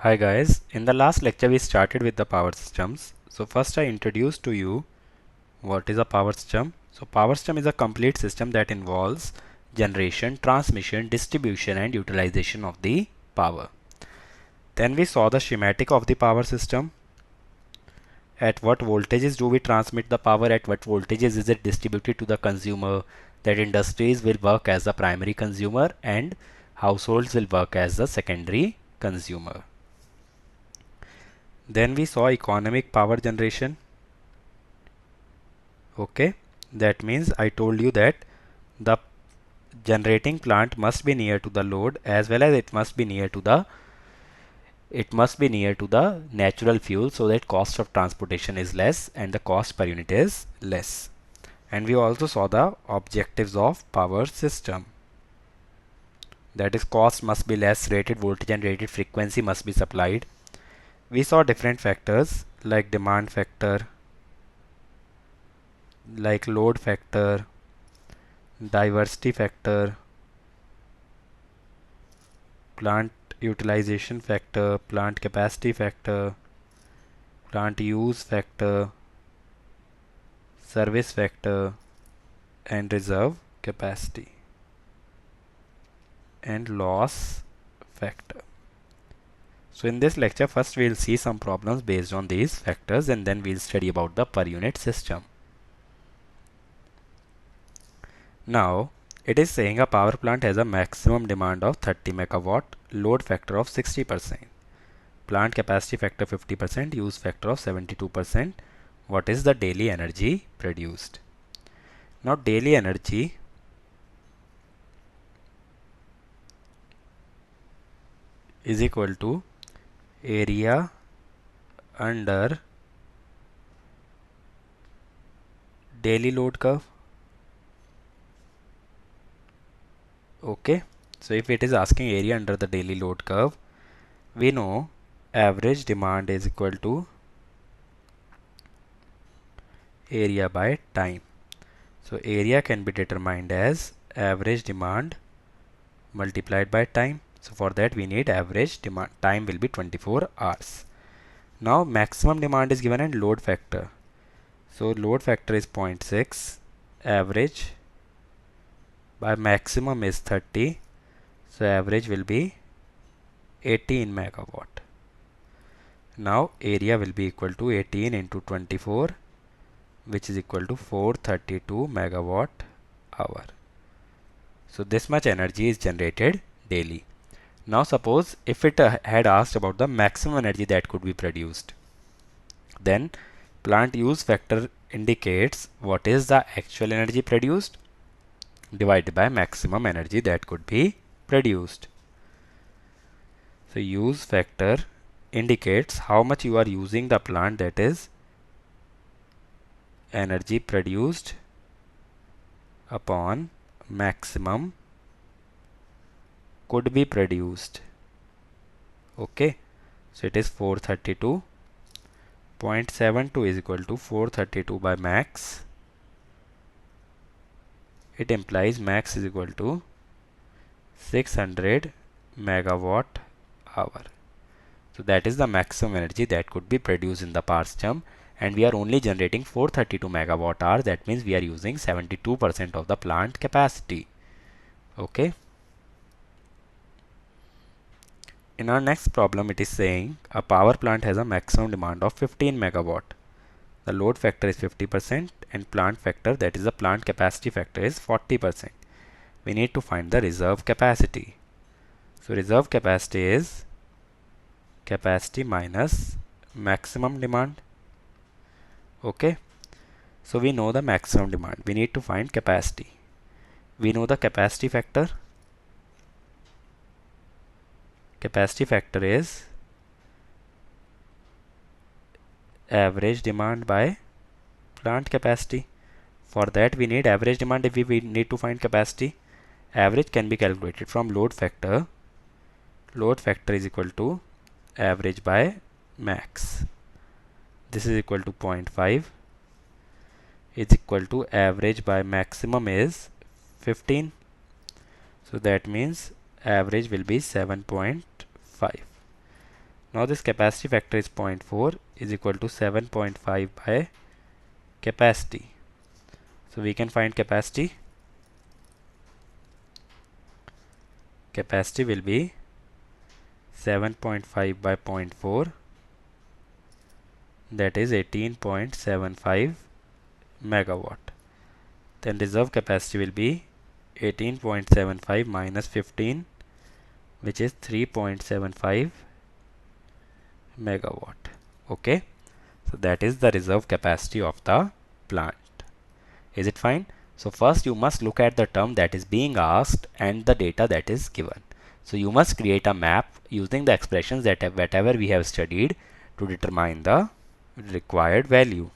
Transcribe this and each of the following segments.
Hi guys, in the last lecture we started with the power systems. So first I introduced to you what is a power system. So power system is a complete system that involves generation, transmission, distribution and utilization of the power. Then we saw the schematic of the power system. At what voltages do we transmit the power, at what voltages is it distributed to the consumer, that industries will work as the primary consumer and households will work as the secondary consumer. Then we saw economic power generation. Okay, that means I told you that the generating plant must be near to the load as well as it must be near to the natural fuel, so that cost of transportation is less and the cost per unit is less. And we also saw the objectives of power system. That is, cost must be less, rated voltage and rated frequency must be supplied. We saw different factors like demand factor, like load factor, diversity factor, plant utilization factor, plant capacity factor, plant use factor, service factor, and reserve capacity, and loss factor. So in this lecture, first we'll see some problems based on these factors and then we'll study about the per unit system. Now, it is saying a power plant has a maximum demand of 30 megawatt, load factor of 60%, plant capacity factor 50%, use factor of 72%. What is the daily energy produced? Now, daily energy is equal to area under daily load curve. Okay, so if it is asking area under the daily load curve, we know average demand is equal to area by time. So area can be determined as average demand multiplied by time. So for that we need average demand. Time will be 24 hours. Now maximum demand is given and load factor. So load factor is 0.6, average by maximum is 30. So average will be 18 megawatt. Now area will be equal to 18 into 24, which is equal to 432 megawatt hour. So this much energy is generated daily. Now suppose if it had asked about the maximum energy that could be produced, then plant use factor indicates what is the actual energy produced divided by maximum energy that could be produced. So use factor indicates how much you are using the plant, that is energy produced upon maximum could be produced. Okay, so it is 432. 0.72 is equal to 432 by max. It implies max is equal to 600 megawatt hour. So that is the maximum energy that could be produced in the power system, and we are only generating 432 megawatt hour. That means we are using 72% of the plant capacity. Okay. In our next problem, it is saying a power plant has a maximum demand of 15 megawatt. The load factor is 50% and plant factor, that is the plant capacity factor, is 40%. We need to find the reserve capacity. So reserve capacity is capacity minus maximum demand. Okay. So we know the maximum demand. We need to find capacity. We know the capacity factor. Capacity factor is average demand by plant capacity. For that we need average demand. If we need to find capacity, average can be calculated from load factor. Load factor is equal to average by max. This is equal to 0.5. Is equal to average by maximum is 15. So that means average will be 7.5. Now this capacity factor is 0.4 is equal to 7.5 by capacity. So we can find capacity. Capacity will be 7.5 by 0.4, that is 18.75 megawatt. Then reserve capacity will be 18.75 minus 15, which is 3.75 megawatt. Okay, so that is the reserve capacity of the plant. Is it fine? So first you must look at the term that is being asked and the data that is given. So you must create a map using the expressions that whatever we have studied to determine the required value.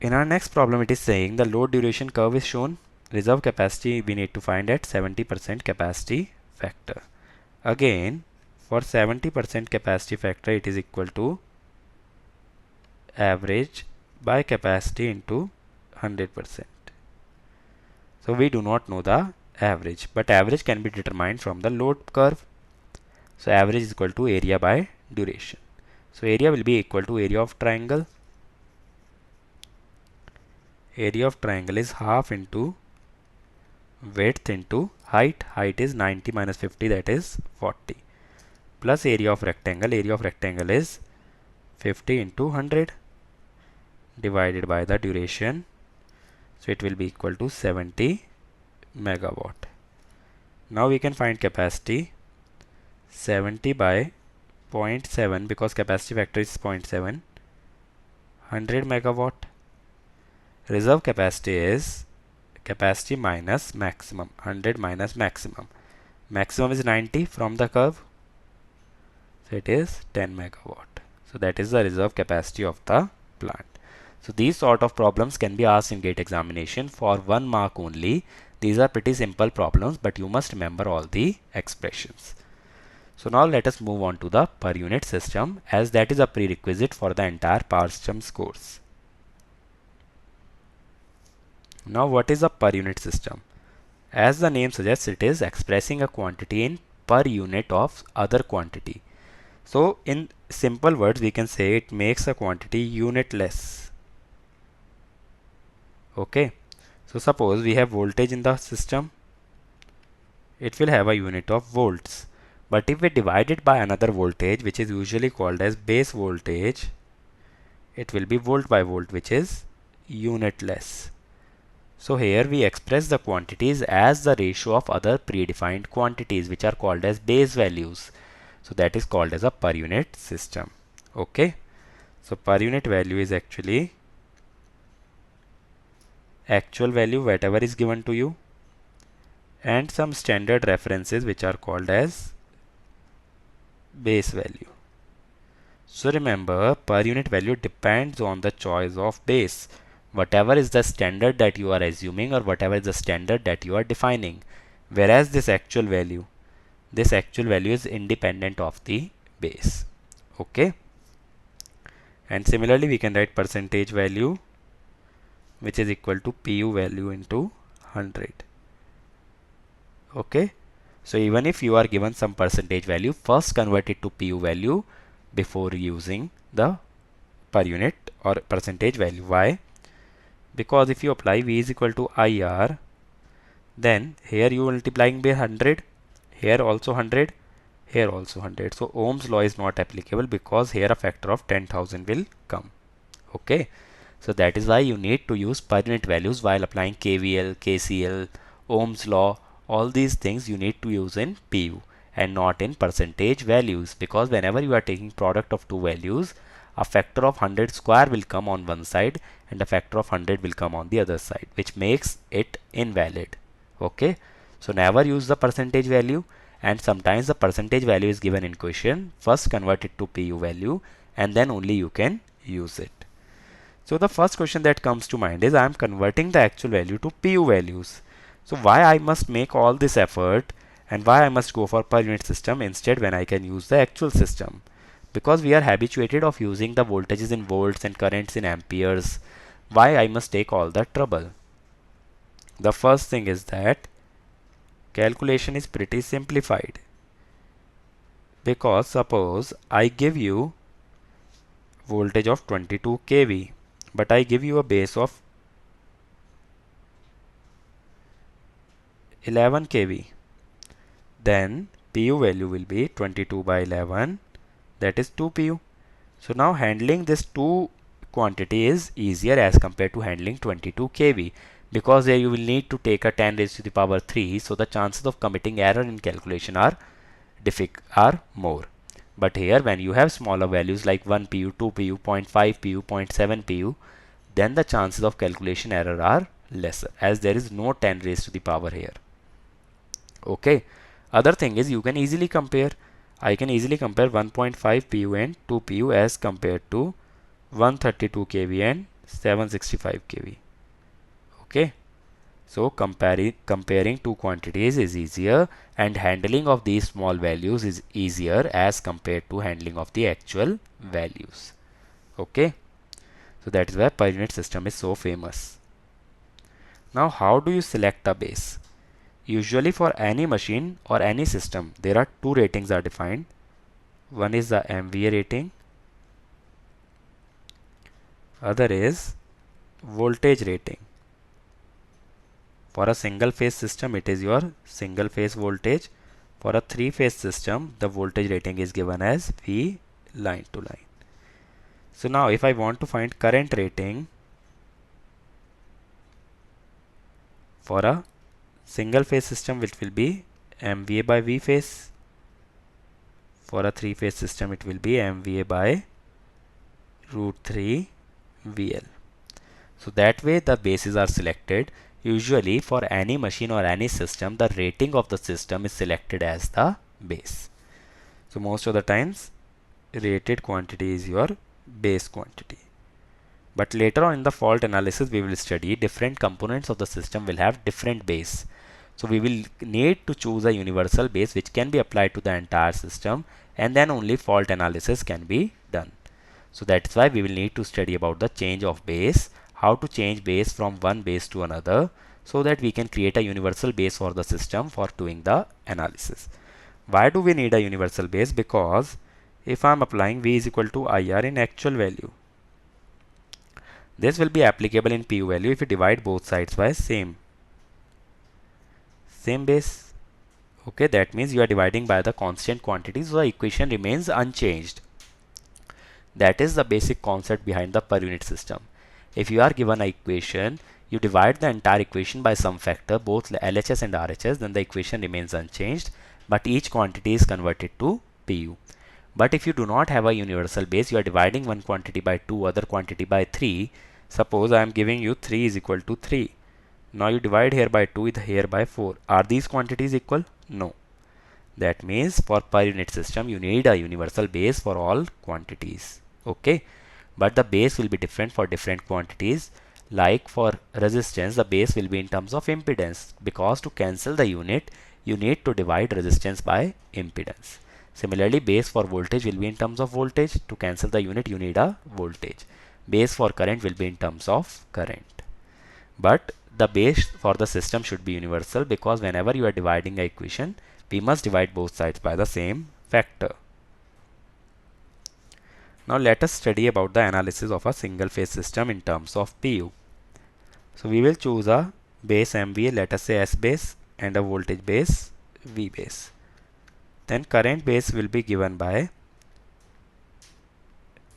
In our next problem, it is saying the load duration curve is shown. Reserve capacity we need to find at 70% capacity factor. Again, for 70% capacity factor, it is equal to average by capacity into 100%. So we do not know the average, but average can be determined from the load curve. So average is equal to area by duration. So area will be equal to area of triangle. Area of triangle is half into width into height. Height is 90 minus 50, that is 40. Plus area of rectangle. Area of rectangle is 50 into 100 divided by the duration. So it will be equal to 70 megawatt. Now we can find capacity. 70 by 0.7, because capacity factor is 0.7, 100 megawatt. Reserve capacity is capacity minus maximum, 100 minus maximum. Maximum is 90 from the curve, so it is 10 megawatt. So that is the reserve capacity of the plant. So these sort of problems can be asked in GATE examination for 1 mark only. These are pretty simple problems, but you must remember all the expressions. So now let us move on to the per unit system, as that is a prerequisite for the entire power systems course. Now what is a per unit system? As the name suggests, it is expressing a quantity in per unit of other quantity. So in simple words, we can say it makes a quantity unitless. Okay, so suppose we have voltage in the system, it will have a unit of volts. But if we divide it by another voltage, which is usually called as base voltage, it will be volt by volt, which is unitless. So here we express the quantities as the ratio of other predefined quantities, which are called as base values. So that is called as a per unit system. Okay, so per unit value is actually actual value, whatever is given to you, and some standard references which are called as base value. So remember, per unit value depends on the choice of base. Whatever is the standard that you are assuming, or whatever is the standard that you are defining. Whereas this actual value is independent of the base. Okay. And similarly, we can write percentage value, which is equal to PU value into 100. Okay. So even if you are given some percentage value, first convert it to PU value before using the per unit or percentage value. Why? Because if you apply V is equal to IR, then here you multiplying by 100, here also 100, here also 100. So Ohm's law is not applicable, because here a factor of 10,000 will come. Okay. So that is why you need to use per unit values while applying KVL, KCL, Ohm's law. All these things you need to use in PU and not in percentage values, because whenever you are taking product of two values, a factor of 100 square will come on one side and a factor of 100 will come on the other side, which makes it invalid. Okay, so never use the percentage value, and sometimes the percentage value is given in question. First convert it to PU value and then only you can use it. So the first question that comes to mind is, I am converting the actual value to PU values. So why I must make all this effort, and why I must go for per unit system instead when I can use the actual system? Because we are habituated of using the voltages in volts and currents in amperes. Why I must take all the trouble? The first thing is that calculation is pretty simplified. Because suppose I give you voltage of 22 kV, but I give you a base of 11 kV, then PU value will be 22 by 11, that is 2 PU. So now handling this 2 quantity is easier as compared to handling 22 kV, because there you will need to take a 10 raised to the power 3, so the chances of committing error in calculation are more. But here when you have smaller values like 1 PU, 2 PU, 0.5 PU, 0.7 PU, then the chances of calculation error are lesser, as there is no 10 raised to the power here. Okay. Other thing is you can easily compare. I can easily compare 1.5 PU and 2 PU as compared to 132 kV and 765 kV. Okay. So comparing two quantities is easier, and handling of these small values is easier as compared to handling of the actual values. Okay. So that is why per unit system is so famous. Now how do you select a base? Usually for any machine or any system, there are two ratings are defined. One is the MVA rating, other is voltage rating. For a single phase system, it is your single phase voltage. For a three phase system, the voltage rating is given as V line to line. So now if I want to find current rating for a single phase system, it will be MVA by V phase. For a three phase system, it will be MVA by root 3 VL. So that way the bases are selected. Usually for any machine or any system, the rating of the system is selected as the base. So most of the times rated quantity is your base quantity. But later on in the fault analysis, we will study different components of the system will have different base. So we will need to choose a universal base which can be applied to the entire system, and then only fault analysis can be done. So that's why we will need to study about the change of base, how to change base from one base to another, so that we can create a universal base for the system for doing the analysis. Why do we need a universal base? Because if I am applying V is equal to IR in actual value, this will be applicable in PU value if you divide both sides by same base. Okay, that means you are dividing by the constant quantity, so the equation remains unchanged. That is the basic concept behind the per unit system. If you are given an equation, you divide the entire equation by some factor, both LHS and RHS, then the equation remains unchanged, but each quantity is converted to PU. But if you do not have a universal base, you are dividing one quantity by 2, other quantity by 3. Suppose I am giving you 3 is equal to 3. Now you divide here by 2, here by 4. Are these quantities equal? No. That means for per unit system, you need a universal base for all quantities. Okay. But the base will be different for different quantities. Like for resistance, the base will be in terms of impedance, because to cancel the unit, you need to divide resistance by impedance. Similarly, base for voltage will be in terms of voltage. To cancel the unit, you need a voltage. Base for current will be in terms of current. But the base for the system should be universal, because whenever you are dividing an equation, we must divide both sides by the same factor. Now let us study about the analysis of a single phase system in terms of PU. So we will choose a base MVA, let us say S base, and a voltage base V base. Then current base will be given by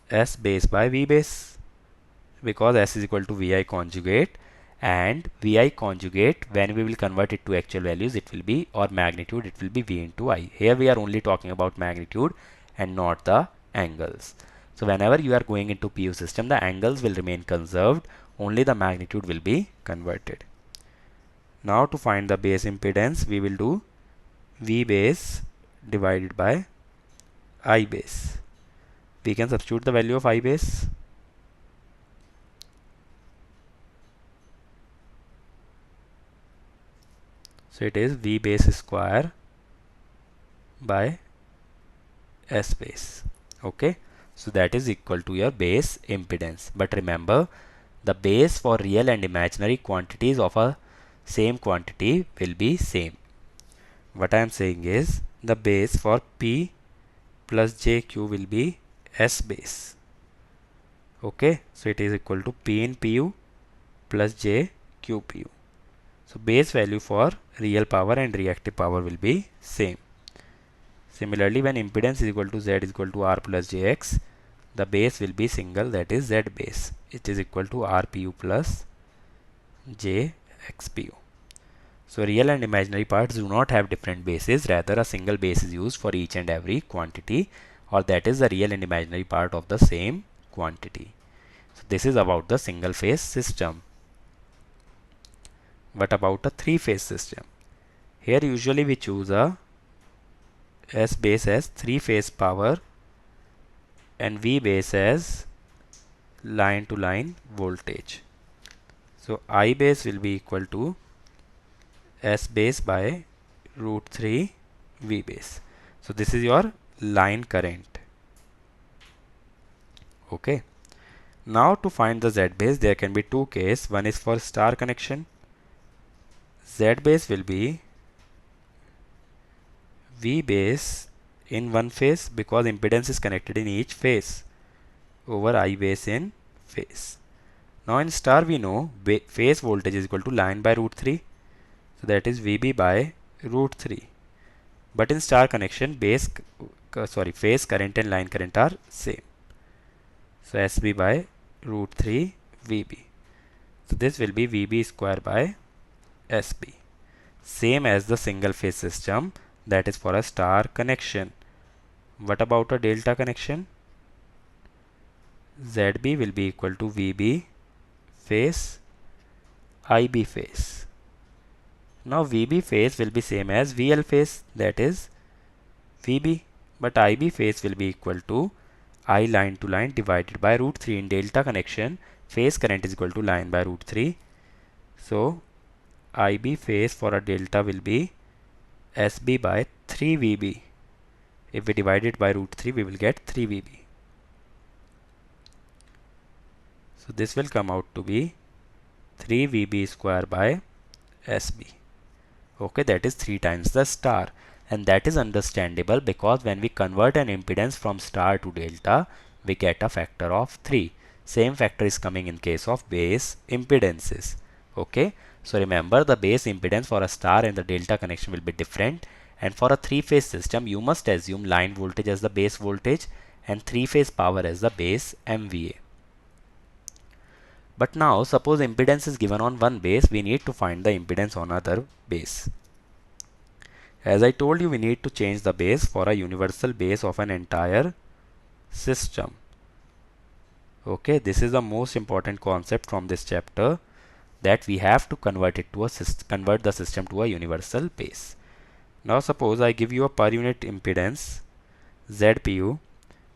S base by V base, because S is equal to VI conjugate, and VI conjugate, when we will convert it to actual values, it will be, or magnitude, it will be V into I. Here we are only talking about magnitude and not the angles. So whenever you are going into PU system, the angles will remain conserved, only the magnitude will be converted. Now to find the base impedance, we will do V base divided by I base. We can substitute the value of I base. So it is V base square by S base. Okay. So that is equal to your base impedance. But remember, the base for real and imaginary quantities of a same quantity will be same. What I am saying is, the base for P plus jq will be S base. Okay, so it is equal to P in PU plus J Q PU. So base value for real power and reactive power will be same. Similarly, when impedance is equal to Z is equal to R plus JX, the base will be single, that is Z base. It is equal to RPU plus JXPU. So real and imaginary parts do not have different bases, rather a single base is used for each and every quantity, or that is the real and imaginary part of the same quantity. So this is about the single phase system. What about a three phase system? Here usually we choose a S base as three phase power and V base as line to line voltage. So I base will be equal to S base by root 3 V base. So this is your line current. Okay. Now to find the Z base, there can be two cases. One is for star connection. Z base will be V base in one phase because impedance is connected in each phase over I base in phase. Now in star we know phase voltage is equal to line by root 3. So that is VB by root 3. But in star connection phase current and line current are same. So SB by root 3 VB. So this will be VB square by SB. Same as the single phase system, that is for a star connection. What about a delta connection? ZB will be equal to VB phase IB phase. Now VB phase will be same as VL phase, that is VB, but IB phase will be equal to I line to line divided by root 3. In delta connection, phase current is equal to line by root 3. So IB phase for a delta will be SB by 3 VB. If we divide it by root 3, we will get 3 VB. So this will come out to be 3 VB square by SB. Okay, that is 3 times the star. And that is understandable because when we convert an impedance from star to delta, we get a factor of 3. Same factor is coming in case of base impedances. Okay, so remember the base impedance for a star and the delta connection will be different. And for a three-phase system, you must assume line voltage as the base voltage and three-phase power as the base MVA. But now suppose impedance is given on one base, we need to find the impedance on other base. As I told you, we need to change the base for a universal base of an entire system. Okay, this is the most important concept from this chapter, that we have to convert the system to a universal base. Now suppose I give you a per unit impedance ZPU,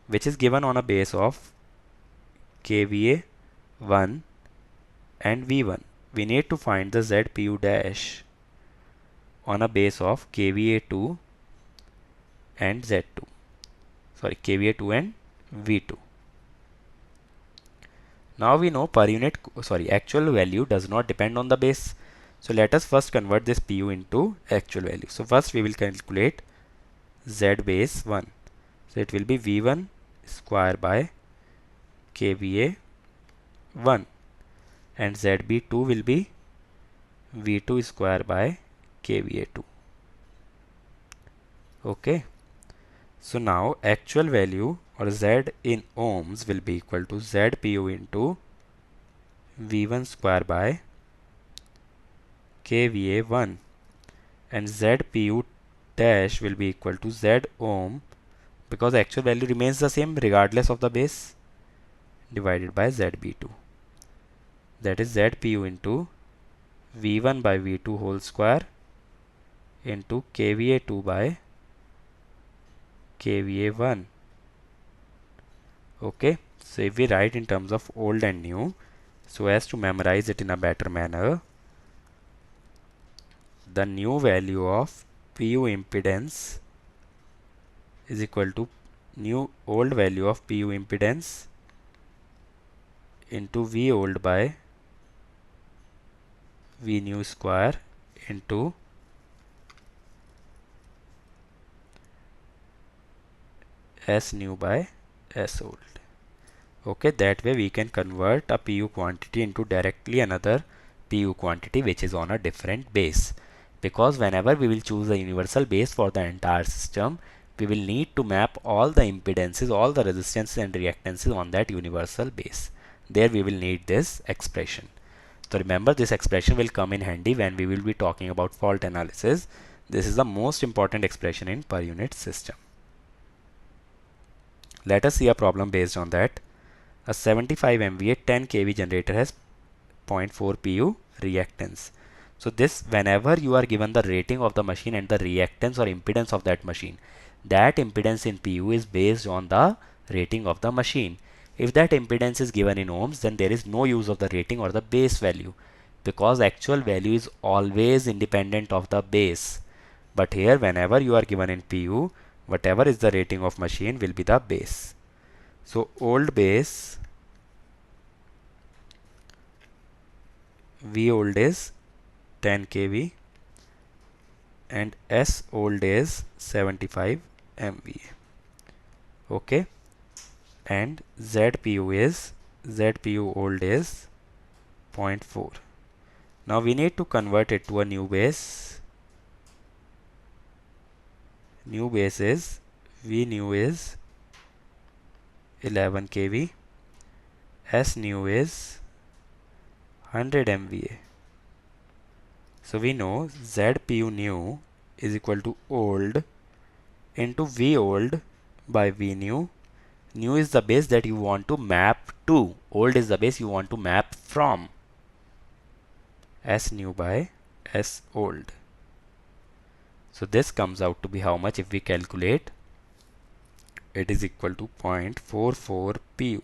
which is given on a base of kVA 1 and V1. We need to find the ZPU dash on a base of kVA 2 and Z2. Sorry, kVA 2 and V2. Now we know actual value does not depend on the base. So let us first convert this PU into actual value. So first we will calculate Z base 1. So it will be V1 square by kVA 1 and ZB2 will be V2 square by kVA 2. Okay. So now actual value or Z in ohms will be equal to ZPU into V1 square by kVA 1 and ZPU dash will be equal to Z ohm, because actual value remains the same regardless of the base, divided by ZB2. That is ZPU into V1 by V2 whole square into kVA 2 by kVA 1. Okay, so if we write in terms of old and new, so as to memorize it in a better manner, the new value of PU impedance is equal to old value of PU impedance into V old by V new square into S new by S old. Okay, that way we can convert a PU quantity into directly another PU quantity which is on a different base. Because whenever we will choose a universal base for the entire system, we will need to map all the impedances, all the resistances and reactances on that universal base. There we will need this expression. So remember, this expression will come in handy when we will be talking about fault analysis. This is the most important expression in per unit system. Let us see a problem based on that. A 75 MVA 10 kV generator has 0.4 pu reactance. So this, whenever you are given the rating of the machine and the reactance or impedance of that machine, that impedance in pu is based on the rating of the machine. If that impedance is given in ohms, then there is no use of the rating or the base value, because actual value is always independent of the base. But here, whenever you are given in pu, whatever is the rating of machine will be the base. So old base, V old is 10 kV and S old is 75 MVA. Okay, and ZPU old is 0.4. Now we need to convert it to a new base. New base is V new is 11 kV, S new is 100 MVA. So we know ZPU new is equal to old into V old by V new. New is the base that you want to map to. Old is the base you want to map from. S new by S old. So this comes out to be how much if we calculate? It is equal to 0.44 pu.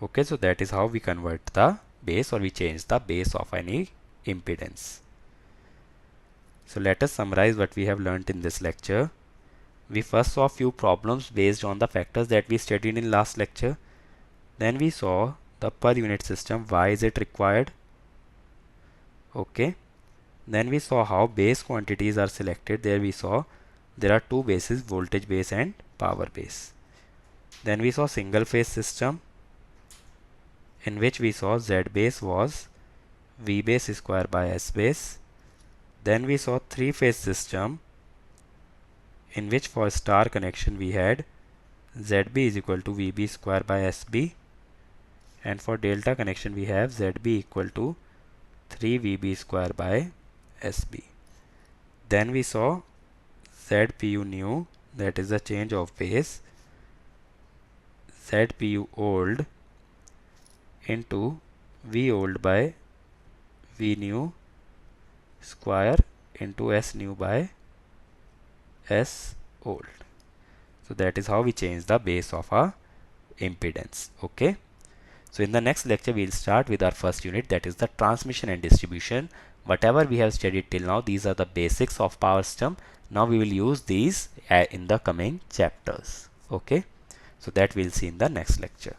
Okay, so that is how we convert the base, or we change the base of any impedance. So let us summarize what we have learnt in this lecture. We first saw few problems based on the factors that we studied in last lecture. Then we saw the per unit system, why is it required? Okay. Then we saw how base quantities are selected. There we saw there are two bases, voltage base and power base. Then we saw single phase system, in which we saw Z base was V base square by S base. Then we saw three phase system, in which for star connection we had ZB is equal to VB square by SB, and for delta connection we have ZB equal to 3VB square by SB. Then we saw ZPU new, that is the change of base, ZPU old into V old by V new square into S new by S old. So that is how we change the base of a impedance. Okay. So in the next lecture we will start with our first unit, that is the transmission and distribution. Whatever we have studied till now, these are the basics of power system. Now we will use these in the coming chapters. Okay. So that we will see in the next lecture.